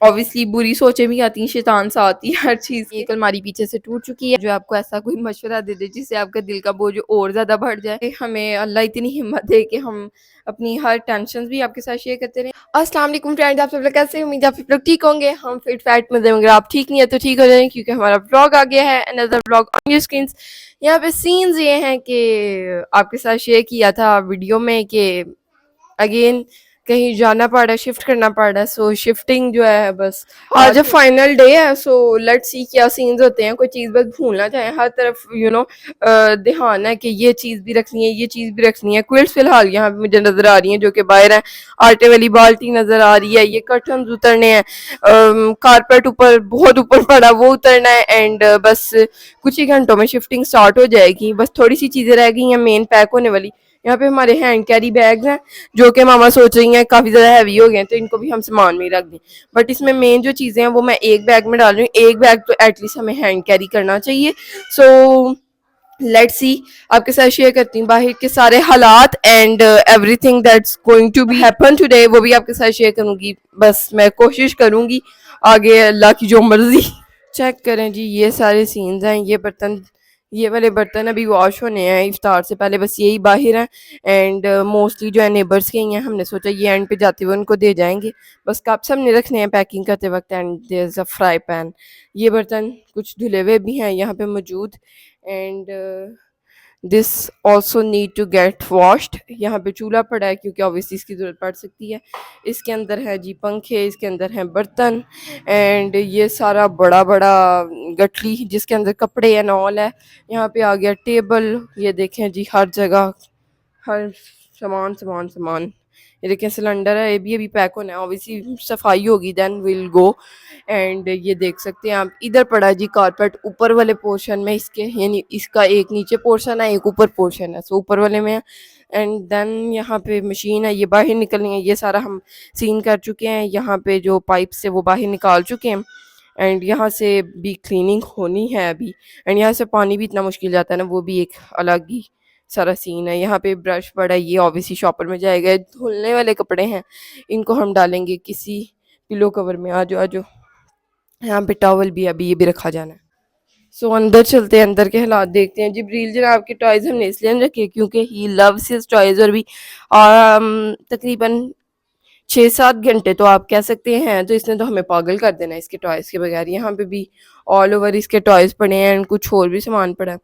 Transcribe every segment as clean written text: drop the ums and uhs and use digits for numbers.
Obviously बुरी सोचें भी आती हैं, शैतान साथ ही हर चीज़ की। एक अलमारी पीछे से टूट चुकी है, जो आपको ऐसा कोई मशवरा दे दे जिससे आपका दिल का बोझ और ज़्यादा बढ़ जाए। हमें अल्लाह इतनी हिम्मत दे कि हम अपनी हर टेंशन भी आपके साथ शेयर करते रहें। अस्सलाम वालेकुम फ्रेंड्स, आप सब लोग कैसे हैं? उम्मीद है आप सब लोग ठीक होंगे। हम फिट फैट में होंगे, आप ठीक नहीं है तो ठीक हो जाएंगे, क्योंकि हमारा ब्लॉग आ गया है, another blog on your screen. यहाँ पे सीन्स ये हैं कि आपके साथ शेयर किया था वीडियो में कि अगेन कहीं जाना पड़ रहा है, शिफ्ट करना पड़ रहा है। सो शिफ्टिंग जो है बस आज फाइनल डे है। सो लेट्स सी क्या सीन्स होते हैं। कोई चीज़ बस भूलना चाहे, हर तरफ ध्यान है कि ये चीज़ भी रखनी है, ये चीज़ भी रखनी है। क्विल्ट्स फिलहाल यहाँ पे मुझे नज़र आ रही हैं जो कि बाहर हैं। आटे वाली बाल्टी नज़र आ रही है, ये कर्टन उतरने हैं, कारपेट ऊपर बहुत ऊपर पड़ा वो उतरना है। एंड बस कुछ ही घंटों में शिफ्टिंग स्टार्ट हो जाएगी। बस थोड़ी सी चीज़ें रह गई हैं मेन पैक होने वाली। यहाँ पे हमारे हैंड कैरी बैग हैं जो कि मामा सोच रही हैं काफ़ी ज़्यादा हैवी हो गए हैं, तो इनको भी हम सामान में ही रख दें। बट इसमें मेन जो चीज़ें हैं वो मैं एक बैग में डाल रही हूँ। एक बैग तो एटलीस्ट हमें हैंड कैरी करना चाहिए। सो लेट्स सी, आपके साथ शेयर करती हूँ बाहर के सारे हालात and everything that's going to be happen today, वो भी आपके साथ शेयर करूँगी। बस मैं कोशिश करूँगी, आगे अल्लाह की जो मर्जी। चेक करें जी, ये सारे सीन्स हैं। ये बर्तन, ये वाले बर्तन अभी वॉश होने हैं इफ्तार से पहले, बस यही बाहर हैं। एंड मोस्टली जो है नेबर्स के ही हैं, हमने सोचा ये एंड पे जाते हुए उनको दे जाएंगे। बस कप्स हमने रखने हैं पैकिंग करते वक्त। And there is a fry pan, ये बर्तन कुछ धुले हुए भी हैं यहाँ पे मौजूद। And this also need to get washed. यहाँ पे चूल्हा पड़ा है क्योंकि ऑब्वियसली इसकी ज़रूरत पड़ सकती है। इसके अंदर है जी पंखे, इसके अंदर हैं बर्तन। एंड ये सारा बड़ा बड़ा गठली जिसके अंदर कपड़े एंड ऑल है। यहाँ पे आ गया टेबल, ये देखें जी हर जगह हर सामान सामान सामान। ये देखें सिलेंडर है, ये भी अभी पैक होना है। ऑब्वियसली सफाई होगी देन विल गो। एंड ये देख सकते हैं आप, इधर पड़ा है जी कारपेट ऊपर वाले पोर्शन में इसके, यानी इसका एक नीचे पोर्शन है एक ऊपर पोर्शन है। सो ऊपर वाले में है। एंड देन यहाँ पे मशीन है, ये बाहर निकलनी है। ये सारा हम सीन कर चुके हैं। यहाँ पे जो पाइप से वो बाहर निकाल चुके हैं। एंड यहाँ से भी क्लीनिंग होनी है अभी। एंड यहाँ से पानी भी इतना मुश्किल जाता है ना, वो भी एक अलग ही सारा सीन है। यहाँ पे ब्रश पड़ा है, ये ऑब्वियसली शॉपर में जाएगा। धुलने वाले कपड़े हैं, इनको हम डालेंगे किसी पिलो कवर में। आ जाओ आ जाओ। यहाँ पे टॉवल भी अभी ये भी रखा जाना है। सो अंदर चलते हैं, अंदर के हालात देखते हैं। जिब्रील जनाब के टॉयज़ हमने इसलिए रखे क्योंकि ही लव्स हिज टॉयज़। और भी तकरीबन 6-7 घंटे तो आप कह सकते हैं, तो इसने तो हमें पागल कर देना है इसके टॉयज़ के बगैर। यहाँ पे भी ऑल ओवर इसके टॉयज़ पड़े हैं एंड कुछ और भी सामान पड़ा है।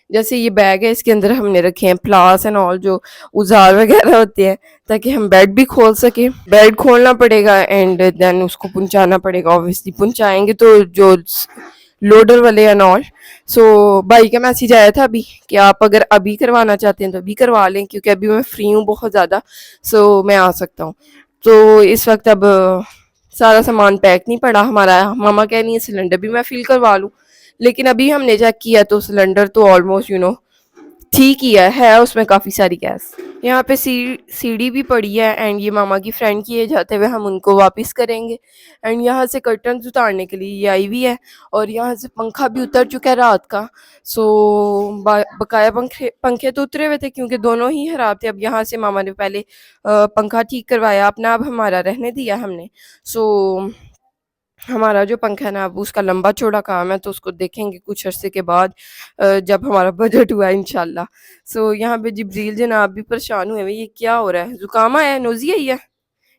जैसे ये बैग है, इसके अंदर हमने रखे हैं प्लास एंड ऑल जो औजार वगैरह होते हैं, ताकि हम बेड भी खोल सकें। बेड खोलना पड़ेगा एंड देन उसको पहुंचाना पड़ेगा। ऑब्वियसली पहुंचाएंगे तो जो लोडर वाले एंड ऑल। सो भाई का मैसेज आया था अभी कि आप अगर अभी करवाना चाहते हैं तो अभी करवा लें, क्योंकि अभी मैं फ्री हूँ बहुत ज़्यादा। सो मैं आ सकता हूँ। तो इस वक्त अब सारा सामान पैक नहीं पड़ा हमारा। मामा कह रही है सिलेंडर भी मैं फिल करवा लूँ, लेकिन अभी हमने चेक किया तो सिलेंडर तो ऑलमोस्ट ठीक ही है उसमें काफ़ी सारी गैस। यहाँ पे सीढ़ी भी पड़ी है एंड ये मामा की फ्रेंड की है, जाते हुए हम उनको वापस करेंगे। एंड यहाँ से कर्टन उतारने के लिए ये आई हुई है। और यहाँ से पंखा भी उतर चुका है रात का। सो बकाया पंखे पंखे तो उतरे हुए थे क्योंकि दोनों ही खराब थे। अब यहाँ से मामा ने पहले पंखा ठीक करवाया अपना, अब हमारा रहने दिया हमने। सो हमारा जो पंखा है ना, अब उसका लंबा चौड़ा काम है, तो उसको देखेंगे कुछ अरसे के बाद जब हमारा बजट हुआ इंशाल्लाह। सो यहाँ पे जिब्रील जनाब भी परेशान हुए, ये क्या हो रहा है? जुकाम आया है, नोजी आई है?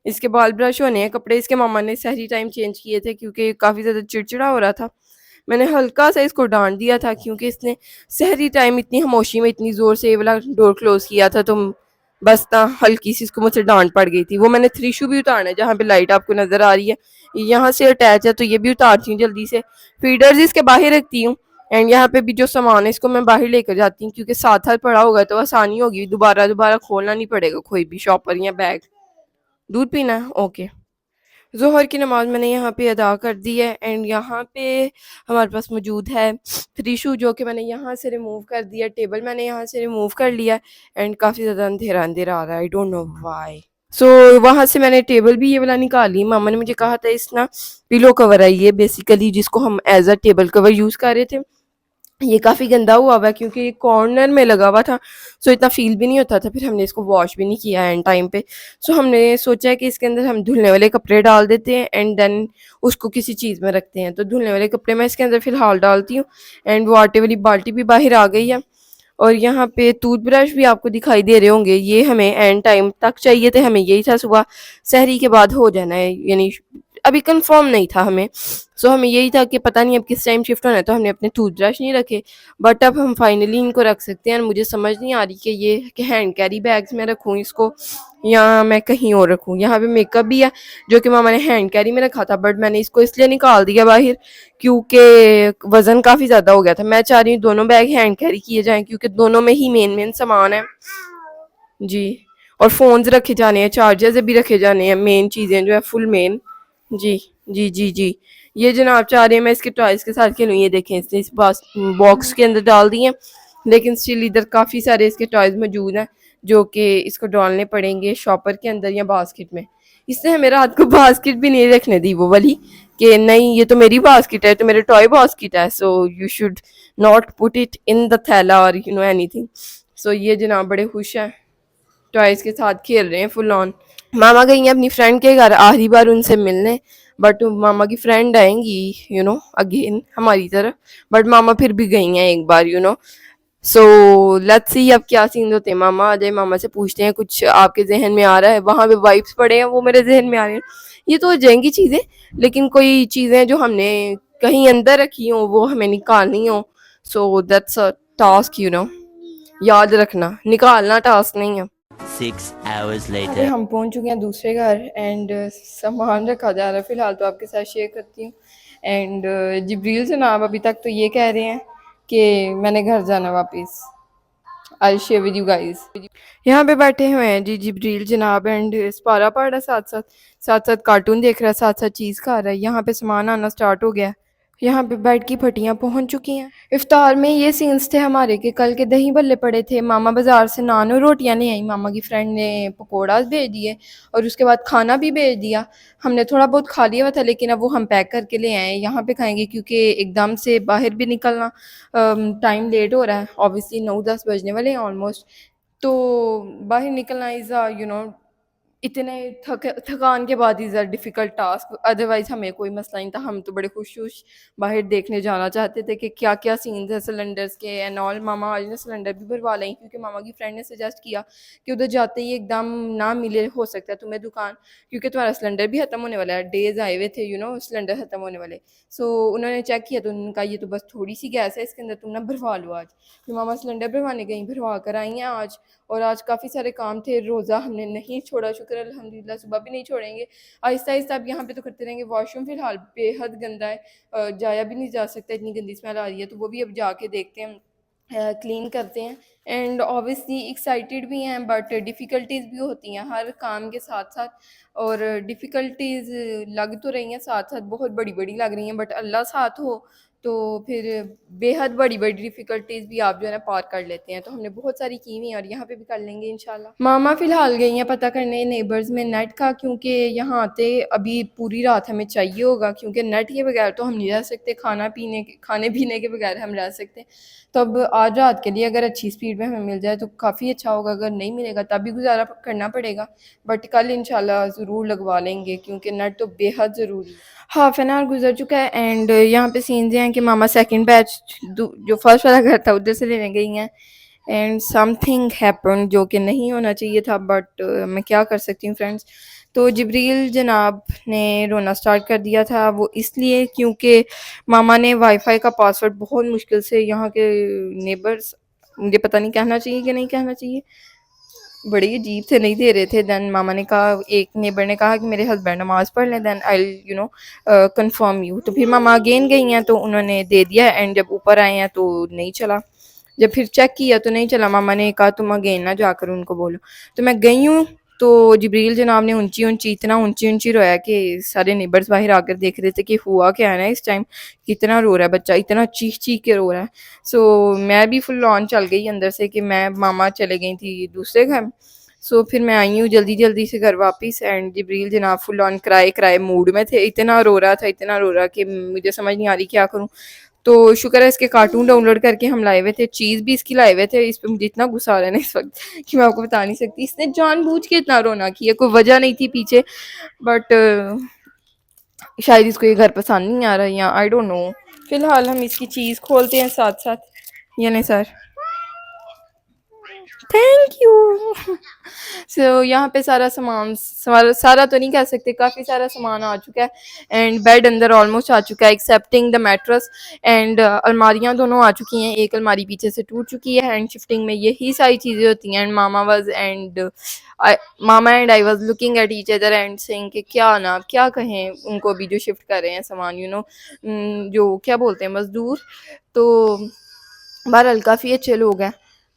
इसके बाल ब्रश होने हैं। कपड़े इसके मामा ने सहरी टाइम चेंज किए थे क्योंकि काफ़ी ज़्यादा चिड़चिड़ा हो रहा था। मैंने हल्का सा इसको डांट दिया था क्योंकि इसने सहरी टाइम इतनी खामोशी में इतनी ज़ोर से ये वाला डोर क्लोज किया था, तो बस ना हल्की सी इसको मुझसे डांट पड़ गई थी। वो मैंने 3 शू भी उतारना है, जहाँ पे लाइट आपको नज़र आ रही है यहाँ से अटैच है, तो ये भी उतारती हूँ जल्दी से। फीडर्स इसके बाहर रखती हूँ। एंड यहाँ पे भी जो सामान है इसको मैं बाहर लेकर जाती हूँ क्योंकि साथ साथ पड़ा होगा तो आसानी होगी, दोबारा दोबारा खोलना नहीं पड़ेगा कोई भी शॉपर या बैग। दूध पीना है? ओके। ज़ोहर की नमाज़ मैंने यहाँ पे अदा कर दी है। एंड यहाँ पे हमारे पास मौजूद है त्रिशू, जो कि मैंने यहाँ से रिमूव कर दिया। टेबल मैंने यहाँ से रिमूव कर लिया। एंड काफ़ी ज़्यादा अंधेरा अंधेरा आ रहा है, आई डोंट नो वाई। सो वहाँ से मैंने टेबल भी ये वाला निकाली। मामा ने मुझे कहा था इस ना पिलो कवर है ये बेसिकली, जिसको हम as a table cover use कर रहे थे। ये काफ़ी गंदा हुआ है क्योंकि कॉर्नर में लगा हुआ था, सो इतना फ़ील भी नहीं होता था। फिर हमने इसको वॉश भी नहीं किया एंड टाइम पे। सो हमने सोचा है कि इसके अंदर हम धुलने वाले कपड़े डाल देते हैं एंड देन उसको किसी चीज़ में रखते हैं। तो धुलने वाले कपड़े मैं इसके अंदर फ़िलहाल डालती हूँ एंड वो आटे वाली बाल्टी भी बाहर आ गई है। और यहाँ पे टूथब्रश भी आपको दिखाई दे रहे होंगे, ये हमें एंड टाइम तक चाहिए थे, हमें यही था सुबह सहरी के बाद हो जाना है, यानी अभी कंफर्म नहीं था हमें। सो हमें यही था कि पता नहीं अब किस टाइम शिफ्ट होना है, तो हमने अपने टूथब्रश नहीं रखे, बट अब हम फाइनली इनको रख सकते हैं। मुझे समझ नहीं आ रही कि ये कि हैंड कैरी बैग्स में रखूँ इसको या मैं कहीं और रखूँ। यहाँ पे मेकअप भी है जो कि मामा ने हैंड कैरी में रखा था, बट मैंने इसको इसलिए निकाल दिया बाहर क्योंकि वज़न काफ़ी ज़्यादा हो गया था। मैं चाह रही हूँ दोनों बैग हैंड कैरी किए जाएँ क्योंकि दोनों में ही मेन मेन सामान है जी। और फ़ोन्स रखे जाने हैं, चार्जर्स भी रखे जाने हैं, मेन चीज़ें जो है फुल मेन। जी, जी, जी, जी। ये जनाब चाह रहे हैं मैं इसके टॉयज़ के साथ खेलूँ, ये देखें इसने इस बॉक्स के अंदर डाल दिए हैं, लेकिन स्टिल इधर काफ़ी सारे इसके टॉयज़ मौजूद हैं जो कि इसको डालने पड़ेंगे शॉपर के अंदर या बास्केट में। इसने हमें रात को बास्केट भी नहीं रखने दी वो वाली कि नहीं ये तो मेरी बास्केट है, तो मेरे टॉय बास्केट है, so you should not put it in the थैला और यू नो एनीथिंग। सो ये जनाब बड़े खुश हैं, टॉयज़ के साथ खेल रहे हैं फुल ऑन। मामा गई हैं अपनी फ्रेंड के घर आखिरी बार उनसे मिलने, बट मामा की फ्रेंड आएंगी अगेन हमारी तरफ, बट मामा फिर भी गई हैं एक बार सो लेट्स सी अब क्या सीन होते हैं। मामा आ जाए, मामा से पूछते हैं कुछ आपके जहन में आ रहा है, वहाँ पे वाइब्स पड़े हैं वो मेरे जहन में आ रहे हैं। ये तो हो जाएंगी चीज़ें, लेकिन कोई चीज़ें जो हमने कहीं अंदर रखी हों वो हमें निकालनी हो, सो दैट्स अ टास्क याद रखना, निकालना टास्क नहीं है। 6 hours अरे later. हम पहुंच चुके हैं दूसरे घर एंड सामान रखा जा रहा है, फ़िलहाल तो आपके साथ शेयर करती हूँ। एंड जिब्रील जनाब अभी तक तो ये कह रहे हैं कि मैंने घर जाना वापस। आई शेयर विद यू गाइस। यहाँ पे बैठे हुए हैं जी जिब्रील जनाब एंड स्पारा पढ़ रहा है, साथ साथ कार्टून देख रहा है, साथ साथ चीज़ खा रहा है। यहाँ पे सामान आना स्टार्ट हो गया है। यहाँ पे बेड की फटियाँ पहुँच चुकी हैं। इफ्तार में ये सीन्स थे हमारे कि कल के दही बल्ले पड़े थे, मामा बाज़ार से नान और रोटियाँ ले आई, मामा की फ्रेंड ने पकौड़ा भेज दिए और उसके बाद खाना भी भेज दिया। हमने थोड़ा बहुत खा लिया हुआ था, लेकिन अब वो हम पैक करके ले आए हैं, यहाँ पे खाएंगे क्योंकि एकदम से बाहर भी निकलना टाइम लेट हो रहा है, ऑब्वियसली 9-10 बजने वाले हैं ऑलमोस्ट। तो बाहर निकलना इज़ इतने थकान के बाद is a difficult task, otherwise हमें कोई मसला नहीं था। हम तो बड़े खुश बाहर देखने जाना चाहते थे कि क्या-क्या सीन्स हैं सिलेंडर्स के एंड ऑल। मामा आज ना सिलेंडर भी भरवा लें क्योंकि मामा की फ्रेंड ने सजेस्ट किया कि उधर जाते ही एकदम ना मिले, हो सकता है तुम्हें दुकान, क्योंकि तुम्हारा सिलेंडर भी ख़त्म होने वाला है, डेज़ आए हुए थे सिलेंडर ख़त्म होने वाले। सो उन्होंने चेक किया तो उन्होंने कहा ये तो बस थोड़ी-सी गैस है, इसके अंदर तुम ना भरवा लो आज। फिर मामा सिलेंडर भरवाने गईं, भरवा कर आई हैं आज। और आज काफ़ी सारे काम थे, रोज़ा हमने नहीं छोड़ा, शुक्र अल्हम्दुलिल्लाह, सुबह भी नहीं छोड़ेंगे। आहिस्ता-आहिस्ता अब यहाँ पे तो करते रहेंगे। वॉशरूम फ़िलहाल बेहद गंदा है, जाया भी नहीं जा सकता, इतनी गंदी स्मेल आ रही है, तो वो भी अब जाके देखते हैं, क्लीन करते हैं। एंड ऑब्वियसली एक्साइटेड भी हैं बट डिफ़िकल्टीज़ भी होती हैं हर काम के साथ-साथ, और डिफ़िकल्टीज़ लग तो रही हैं साथ-साथ, बहुत बड़ी-बड़ी लग रही हैं, बट अल्लाह साथ हो तो फिर बेहद बड़ी-बड़ी डिफ़िकल्टीज़ भी आप जो है ना पार कर लेते हैं। तो हमने बहुत सारी की हुई हैं और यहाँ पे भी कर लेंगे इंशाल्लाह। मामा फ़िलहाल गई हैं पता करने नेबर्स में नेट का, क्योंकि यहाँ आते अभी पूरी रात हमें चाहिए होगा, क्योंकि नेट के बगैर तो हम नहीं रह सकते, खाने-पीने के बगैर हम रह सकते। तो अब आज रात के लिए अगर अच्छी स्पीड में हमें मिल जाए तो काफ़ी अच्छा होगा, अगर नहीं मिलेगा तब भी गुज़ारा करना पड़ेगा, बट कल इंशाल्लाह ज़रूर लगवा लेंगे क्योंकि नेट तो बेहद ज़रूरी है। हाफ एन आवर गुजर चुका है एंड यहाँ पे सीन्स हैं कि मामा सेकंड बैच जो फर्स्ट वाला घर था उधर से लेने गई हैं एंड समथिंग हैपन जो कि नहीं होना चाहिए था, बट मैं क्या कर सकती हूँ फ्रेंड्स। तो जिब्रील जनाब ने रोना स्टार्ट कर दिया था, वो इसलिए क्योंकि मामा ने वाईफाई का पासवर्ड बहुत मुश्किल से यहाँ के नेबर्स, मुझे पता नहीं कहना चाहिए कि नहीं कहना चाहिए, बड़े अजीब से नहीं दे रहे थे। देन मामा ने कहा, एक नेबर ने कहा कि मेरे हस्बैंड नमाज पढ़ लें, देन आई कंफर्म यू। तो फिर मामा अगेन गई हैं तो उन्होंने दे दिया एंड जब ऊपर आए हैं तो नहीं चला, जब फिर चेक किया तो नहीं चला। मामा ने कहा तुम अगेन ना जाकर उनको बोलो। तो मैं गई हूँ तो जिब्रील जनाब ने इतना ऊंची रोया कि सारे नेबर्स बाहर आकर देख रहे थे कि हुआ क्या है ना इस टाइम, कितना रो रहा है बच्चा, इतना चीख चीख के रो रहा है। सो मैं भी फुल ऑन चल गई अंदर से कि मैं, मामा चले गई थी दूसरे घर। सो फिर मैं आई हूँ जल्दी जल्दी से घर वापस एंड जिब्रील जनाब full on cry cry mood में थे, इतना रो रहा था कि मुझे समझ नहीं आ रही क्या करूँ। तो शुक्र है इसके कार्टून डाउनलोड करके हम लाए हुए थे, चीज़ भी इसकी लाए हुए थे। इस पे मुझे इतना गुस्सा आ रहा है ना इस वक्त कि मैं आपको बता नहीं सकती। इसने जानबूझ के इतना रोना किया, कोई वजह नहीं थी पीछे, बट शायद इसको ये घर पसंद नहीं आ रहा है या आई डोंट नो। फिलहाल हम इसकी चीज़ खोलते हैं साथ साथ। ये नहीं सर, थैंक यू। सो यहाँ पे सारा सामान, सारा तो नहीं कह सकते, काफ़ी सारा सामान आ चुका है। एंड बेड अंदर ऑलमोस्ट आ चुका है एक्सेप्टिंग द मैट्रेस। एंड अलमारियाँ दोनों आ चुकी हैं, एक अलमारी पीछे से टूट चुकी है। एंड शिफ्टिंग में यही सारी चीज़ें होती हैं। And mama and I was looking at each other and saying कि क्या कहें उनको भी जो शिफ्ट कर रहे हैं सामान, जो क्या बोलते हैं, मजदूर। तो बहरहाल काफ़ी अच्छे लोग हैं,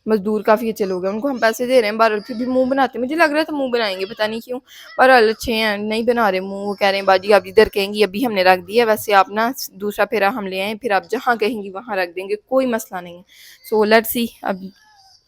मजदूर काफ़ी अच्छे लोग हैं, उनको हम पैसे दे रहे हैं। बहरहाल फिर भी मुंह बनाते हैं, मुझे लग रहा था मुंह बनाएंगे, पता नहीं क्यों। बहरहाल अच्छे हैं, नहीं बना रहे मुंह। वो कह रहे हैं बाजी आप जिधर कहेंगी, अभी हमने रख दिया, वैसे आप ना दूसरा फेरा हम ले आए, फिर आप जहाँ कहेंगी वहाँ रख देंगे, कोई मसला नहीं है। सो लेट्स सी,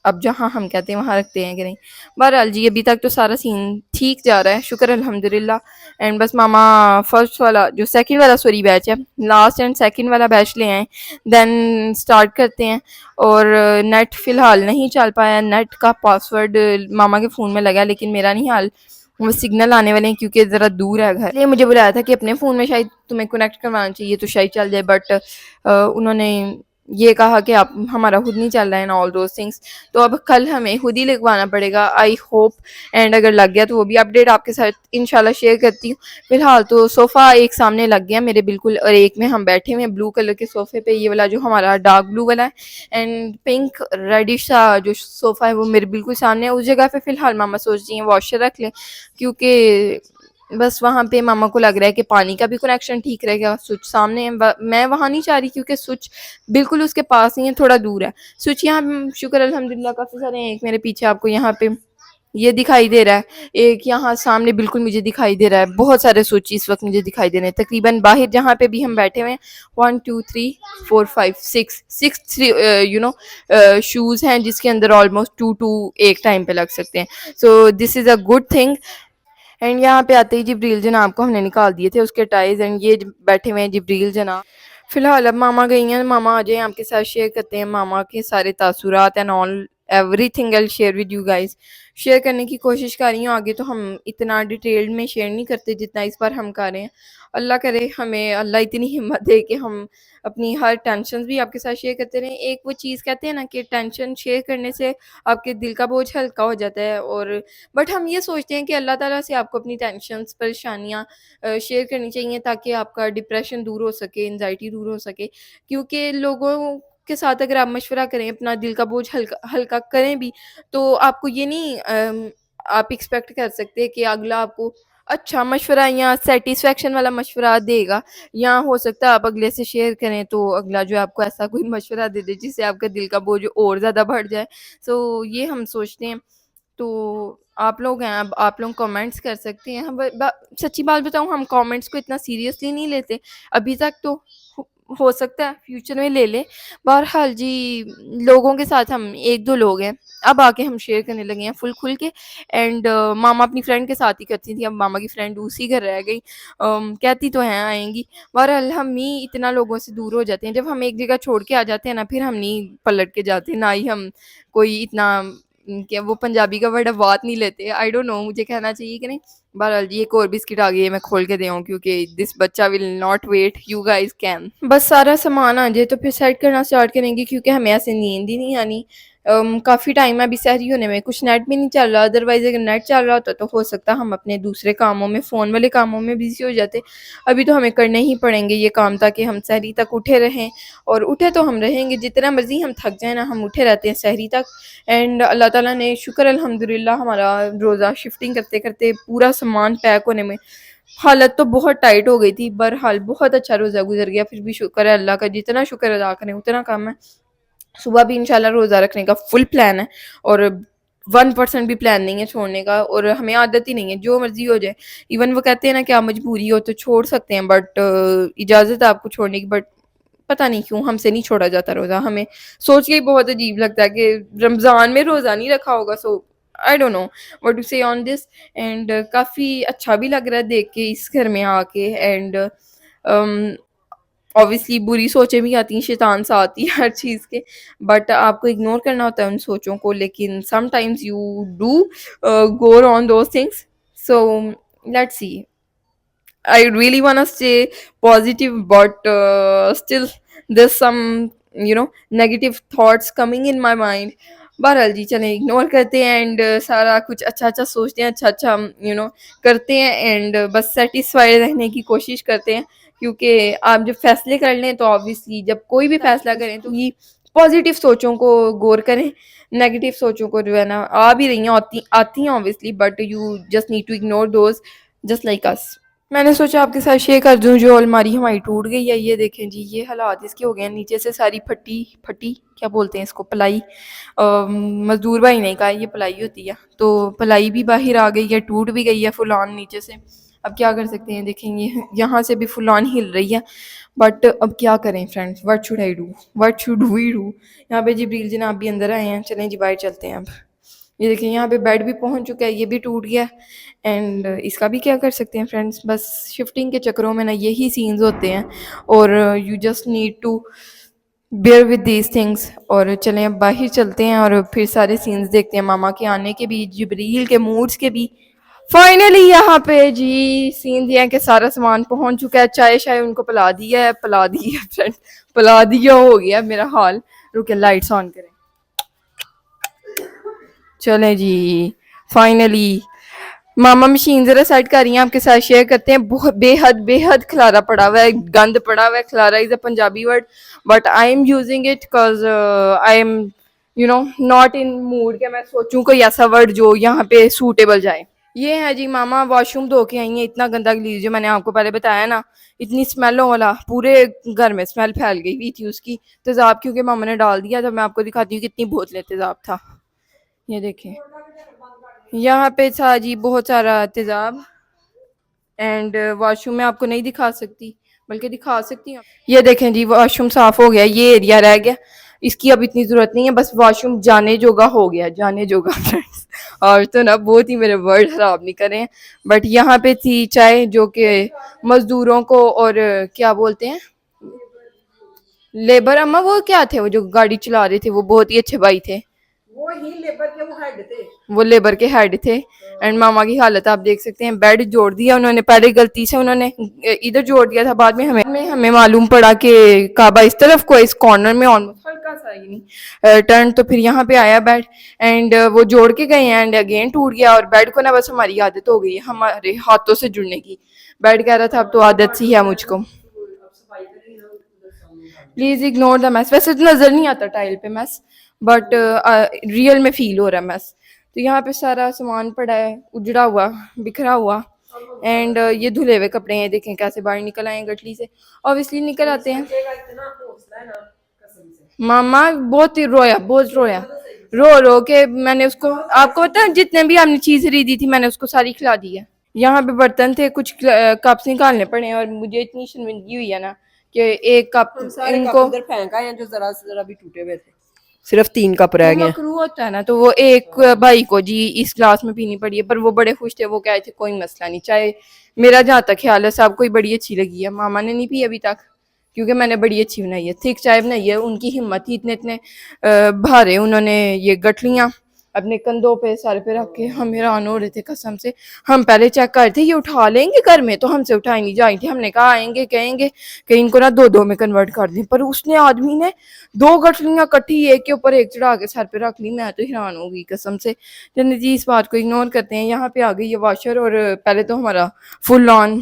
अब जहाँ हम कहते हैं वहाँ रखते हैं कि नहीं। बहरहाल जी अभी तक तो सारा सीन ठीक जा रहा है, शुक्र अल्हम्दुलिल्लाह। एंड बस मामा फर्स्ट वाला जो सेकंड वाला सॉरी बैच है, लास्ट एंड सेकंड वाला बैच ले आए, देन स्टार्ट करते हैं। और नेट फ़िलहाल नहीं चल पाया, नेट का पासवर्ड मामा के फ़ोन में लगा, लेकिन मेरा नहीं हाल, वो सिग्नल आने वाले हैं क्योंकि ज़रा दूर है घर। ये मुझे बुलाया था कि अपने फ़ोन में शायद तुम्हें कनेक्ट करवाना चाहिए तो शायद चल जाए, बट उन्होंने ये कहा कि आप हमारा खुद नहीं चल रहा है ना, ऑल दोज थिंग्स। तो अब कल हमें खुद ही लगवाना पड़ेगा, आई होप। एंड अगर लग गया तो वो भी अपडेट आपके साथ इंशाल्लाह शेयर करती हूँ। फिलहाल तो सोफ़ा एक सामने लग गया मेरे बिल्कुल, और एक में हम बैठे हुए हैं ब्लू कलर के सोफ़े पे, ये वाला जो हमारा डार्क ब्लू वाला है। एंड पिंक रेडिश सा जो सोफ़ा है वो मेरे बिल्कुल सामने है। उस जगह पे फ़िलहाल मामा सोच रही हैं वॉशर रख लें, क्योंकि बस वहाँ पे मामा को लग रहा है कि पानी का भी कनेक्शन ठीक रहेगा। स्विच सामने है, मैं वहाँ नहीं चाह रही क्योंकि स्विच बिल्कुल उसके पास नहीं है, थोड़ा दूर है स्विच। यहाँ शुक्र अल्हम्दुलिल्लाह काफ़ी सारे हैं, एक मेरे पीछे आपको यहाँ पे ये दिखाई दे रहा है, एक यहाँ सामने बिल्कुल मुझे दिखाई दे रहा है। बहुत सारे स्विच इस वक्त मुझे दिखाई दे रहे हैं, तकरीबन बाहर जहाँ पे भी हम बैठे हुए हैं 1 2 3 4 5 6 शूज़ हैं जिसके अंदर ऑलमोस्ट टू टू एक टाइम पे लग सकते हैं। So this is a good thing. And यहाँ पे आते ही जिब्रील जनाब को हमने निकाल दिए थे उसके टाइज, एंड ये बैठे हुए हैं जिब्रील जनाब। फिलहाल अब मामा गई हैं, मामा आ जाए आपके साथ शेयर करते हैं मामा के सारे तासुरात and all everything I share with you guys. Share करने की कोशिश कर रही हूँ, आगे तो हम इतना डिटेल्ड में शेयर नहीं करते जितना इस बार हम कर रहे हैं। अल्लाह करे हमें अल्लाह इतनी हिम्मत दे कि हम अपनी हर टेंशन भी आपके साथ शेयर करते रहें। एक वो चीज़ कहते हैं ना कि टेंशन शेयर करने से आपके दिल का बोझ हल्का हो जाता है, और बट हम ये सोचते हैं कि अल्लाह ताला से आपको अपनी टेंशन्स परेशानियाँ शेयर करनी चाहिए ताकि आपका डिप्रेशन दूर हो सके, एंजाइटी दूर हो सके। क्योंकि लोगों के साथ अगर आप मशवरा करें, अपना दिल का बोझ हल्का हल्का करें भी, तो आपको ये नहीं आप एक्सपेक्ट कर सकते कि अगला आपको अच्छा मशवरा या सेटिस्फेक्शन वाला मशवरा देगा। या हो सकता है आप अगले से शेयर करें तो अगला जो है आपको ऐसा कोई मशवरा दे दे जिससे आपका दिल का बोझ और ज़्यादा बढ़ जाए। सो ये हम सोचते हैं। तो आप लोग हैं, अब आप लोग कमेंट्स कर सकते हैं। सच्ची बात बताऊँ, हम कमेंट्स को इतना सीरियसली नहीं लेते अभी तक, तो हो सकता है फ्यूचर में ले लें। बहरहाल जी लोगों के साथ हम एक दो लोग हैं, अब आके हम शेयर करने लगे हैं फुल खुल के। एंड मामा अपनी फ्रेंड के साथ ही करती थी, अब मामा की फ्रेंड उसी घर रह गई। कहती तो हैं आएंगी, बहरहाल हम ही इतना लोगों से दूर हो जाते हैं। जब हम एक जगह छोड़ के आ जाते हैं ना, फिर हम नहीं पलट के जाते, ना ही हम कोई इतना क्या वो पंजाबी का वर्ड बात नहीं लेते। आई डोंट नो मुझे कहना चाहिए कि नहीं। बहरहाल जी एक और बिस्किट आ गई है, मैं खोल के दे क्योंकि दिस बच्चा will not wait, you guys can. बस सारा सामान आ जाए तो फिर सेट करना स्टार्ट करेंगे, क्योंकि हमें ऐसे नींद ही नहीं आनी। काफ़ी टाइम है अभी सहरी होने में, कुछ नेट भी नहीं चल रहा, अदरवाइज़ अगर नेट चल रहा होता तो हो सकता हम अपने दूसरे कामों में, फ़ोन वाले कामों में बिज़ी हो जाते। अभी तो हमें करने ही पड़ेंगे ये काम ताकि हम सहरी तक उठे रहें, और उठे तो हम रहेंगे, जितना मर्ज़ी हम थक जाए ना, हम उठे रहते हैं सहरी तक। एंड अल्लाह ताला ने शुक्र अल्हम्दुलिल्लाह हमारा रोज़ा शिफ्टिंग करते करते पूरा सामान पैक होने में हालत तो बहुत टाइट हो गई थी, बहरहाल बहुत अच्छा रोज़ा गुजर गया। फिर भी शुक्र है अल्लाह का, जितना शुक्र अदा करें उतना कम है। सुबह भी इंशाल्लाह रोज़ा रखने का फुल प्लान है, और 1% भी प्लान नहीं है छोड़ने का, और हमें आदत ही नहीं है, जो मर्जी हो जाए। इवन वो कहते हैं ना कि आप मजबूरी हो तो छोड़ सकते हैं, बट इजाज़त है आपको छोड़ने की, बट पता नहीं क्यों हमसे नहीं छोड़ा जाता रोज़ा। हमें सोच के ही बहुत अजीब लगता है कि रमज़ान में रोज़ा नहीं रखा होगा। So I don't know what to say on this. And काफ़ी अच्छा भी लग रहा है देख के इस घर में आके। एंड ऑब्वियसली बुरी सोचें भी आती हैं, शैतान सा आती है हर चीज़ के, बट आपको इग्नोर करना होता है उन सोचों को, लेकिन sometimes you do go on those things. So let's see. I really want to stay positive, but still there's some negative thoughts coming in my mind. बहरहाल जी चलें इग्नोर करते हैं एंड सारा कुछ अच्छा अच्छा सोचते हैं, अच्छा अच्छा करते हैं एंड बस सेटिस्फाइड रहने की कोशिश करते हैं. क्योंकि आप जब फैसले कर लें तो ऑब्वियसली जब कोई भी फैसला करें तो ये पॉजिटिव सोचों को गौर करें. नेगेटिव सोचों को जो है ना आ भी रही हैं, आती हैं obviously, but you just need to ignore those just like us. मैंने सोचा आपके साथ शेयर कर दूं जो अलमारी हमारी टूट गई है. ये देखें जी, ये हालात इसके हो गए हैं. नीचे से सारी फटी फटी क्या बोलते हैं इसको, पलाई. मजदूर भाई ने कहा ये पलाई होती है, तो पलाई भी बाहर आ गई है, टूट भी गई है फुल ऑन नीचे से. अब क्या कर सकते हैं, देखेंगे यहाँ से भी फुल ऑन हिल रही है. बट अब क्या करें friends, what should I do, what should we do. यहाँ पे जिब्रील जनाब भी अंदर आए हैं. चलें जी बाहर चलते हैं. अब ये देखिए यहाँ पे बेड भी पहुँच चुका है, ये भी टूट गया एंड इसका भी क्या कर सकते हैं फ्रेंड्स. बस शिफ्टिंग के चक्करों में ना यही सीन्स होते हैं और you just need to bear with these things. और चलें अब बाहर चलते हैं और फिर सारे सीन्स देखते हैं, मामा के आने के भी, जिब्रील के मूड्स के भी. फाइनली यहाँ पे जी सीन दिया कि सारा सामान पहुंच चुका है. चाय शाय उनको पिला दिया फ्रेंड्स, पिला दिया हो गया मेरा हाल. रुके लाइट्स ऑन करें. चलें जी फाइनली मामा मशीन जरा सेट कर रही हैं, आपके साथ शेयर करते हैं. बहुत बेहद बेहद खलारा पड़ा हुआ है, गंद पड़ा हुआ है. खलारा is a Punjabi word but I am using it because I am not in mood के मैं सोचूं कोई ऐसा वर्ड जो यहाँ पे सूटेबल जाए. ये है जी मामा वॉशरूम धो के आई हैं. इतना गंदा गलीज जो मैंने आपको पहले बताया ना, इतनी स्मेल वाला, पूरे घर में स्मेल फैल गई हुई थी उसकी. तेजाब क्योंकि मामा ने डाल दिया, तो मैं आपको दिखाती हूँ कितनी बोतलें तेजाब था. ये देखें यहाँ पे था जी बहुत सारा तेजाब एंड वॉशरूम में आपको नहीं दिखा सकती, बल्कि दिखा सकती हूँ. ये देखें जी वॉशरूम साफ हो गया, ये एरिया रह गया, इसकी अब इतनी ज़रूरत नहीं है. बस वॉशरूम जाने जोगा हो गया, जाने जोगा फ्रेंड्स. और तो ना बहुत ही मेरे वर्ड ख़राब नहीं करें. बट यहाँ पे थी चाय जो कि मज़दूरों को और क्या बोलते हैं लेबर, अम्मा वो क्या थे वो जो गाड़ी चला रहे थे, वो बहुत ही अच्छे भाई थे. वो लेबर के हेड थे. एंड मामा की हालत आप देख सकते हैं. बेड जोड़ दिया उन्होंने, पहले गलती से उन्होंने इधर जोड़ दिया था, बाद में हमें मालूम पड़ा कि काबा इस तरफ को, इस कॉर्नर में ऑलमोस्ट हल्का सा ही नहीं टर्न, तो फिर यहाँ पे आया बेड एंड वो जोड़ के गए एंड अगेन टूट गया. और बेड को ना बस हमारी आदत हो गई है हमारे हाथों से जुड़ने की. बेड कह रहा था अब तो आदत सी है मुझको. Please ignore the mess. वैसे तो नजर नहीं आता टाइल पे मैस, बट रियल में फील हो रहा है मैस. तो यहाँ पे सारा सामान पड़ा है, उजड़ा हुआ, बिखरा हुआ एंड ये धुले हुए कपड़े हैं. देखें कैसे बाहर निकल आए गठली से. ऑब्वियसली निकल आते हैं. मामा बहुत ही रोया, बहुत रोया, रो रो के मैंने उसको, आपको पता है जितने भी हमने चीज खरीदी थी मैंने उसको सारी खिला दी है. यहाँ पे बर्तन थे, कुछ कप्स निकालने पड़े और मुझे इतनी शर्मिंदगी हुई है ना कि एक कप इनको फेंका है जो जरा जरा भी टूटे हुए थे. सिर्फ 3 कप रह गए. मकरू होता है ना, तो वो एक भाई को जी इस ग्लास में पीनी पड़ी है, पर वो बड़े खुश थे. वो कहे थे कोई मसला नहीं, चाहे मेरा जहाँ तक ख्याल है सबको ही बड़ी अच्छी लगी है. मामा ने नहीं पी अभी तक क्योंकि मैंने बड़ी अच्छी बनाई है, थिक चाय बनाई है. उनकी हिम्मत थी, इतने इतने भारे उन्होंने ये गठलियाँ अपने कंधों पे सर पे रख के हम हैरान हो रहे थे कसम से. हम पहले चेक कर थे ये उठा लेंगे घर में, तो हमसे उठाई नहीं जाई थी. हमने कहा आएंगे कहेंगे कि इनको ना 2-2 में कन्वर्ट कर दें, पर उसने आदमी ने 2 गठलियाँ कट्ठी एक के ऊपर एक चढ़ा के सर पे रख ली. मैं तो हैरान हो गई कसम से. चलिए जी इस बात को इग्नोर करते हैं. यहाँ पे आ गई ये वॉशर और पहले तो हमारा फुल ऑन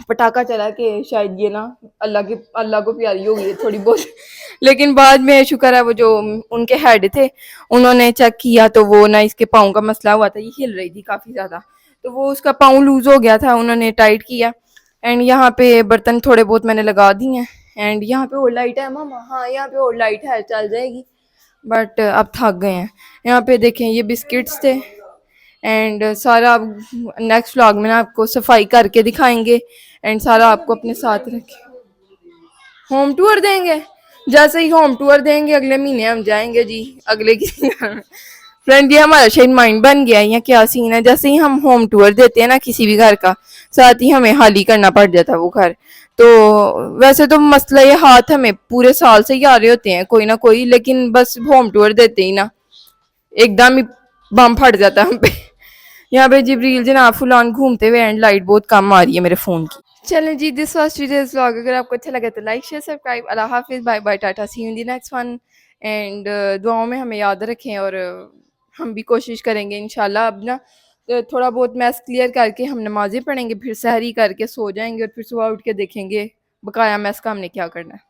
पटाखा चला कि शायद ये ना अल्लाह को प्यारी हो गई थोड़ी बहुत. लेकिन बाद में शुक्र है वो जो उनके हेड थे उन्होंने चेक किया तो वो ना इसके पाँव का मसला हुआ था, ये हिल रही थी काफ़ी ज़्यादा, तो वो उसका पाँव लूज़ हो गया था, उन्होंने टाइट किया. एंड यहाँ पे बर्तन थोड़े बहुत मैंने लगा दिए हैं. एंड यहाँ पे और लाइट है मामा, हाँ यहाँ पे और लाइट है, चल जाएगी, बट अब थक गए हैं. यहाँ पे देखें ये बिस्किट्स थे एंड सारा नेक्स्ट व्लॉग में ना आपको सफाई करके दिखाएंगे एंड सारा आपको अपने साथ रखें. होम टूर देंगे, जैसे ही होम टूर देंगे अगले महीने हम जाएंगे जी अगले किसी फ्रेंड. ये हमारा शायद माइंड बन गया है या क्या सीन है, जैसे ही हम होम टूर देते हैं ना किसी भी घर का, साथ ही हमें हाल ही करना पड़ जाता है वो घर. तो वैसे तो मसला ये हाथ हमें पूरे साल से ही आ रहे होते हैं कोई ना कोई, लेकिन बस होम टूर देते ही ना एकदम ही बम फट जाता है हम पे। यहाँ पे जिब्रील जनाब फुलान घूमते हुए एंड लाइट बहुत कम आ रही है मेरे फ़ोन की। चलें जी, दिस वाज टुडेज़ व्लॉग। अगर आपको अच्छा लगा तो लाइक शेयर सब्सक्राइब। अल्लाह हाफिज़, bye bye, tata, see you in the next one. And दुआओं में हमें याद रखें और हम भी कोशिश करेंगे इंशाल्लाह अब ना थोड़ा बहुत मैथ्स क्लियर करके हम नमाज़ें पढ़ेंगे, फिर सहरी करके सो जाएंगे और फिर सुबह उठ के देखेंगे बकाया मैथ्स का हमने क्या करना है।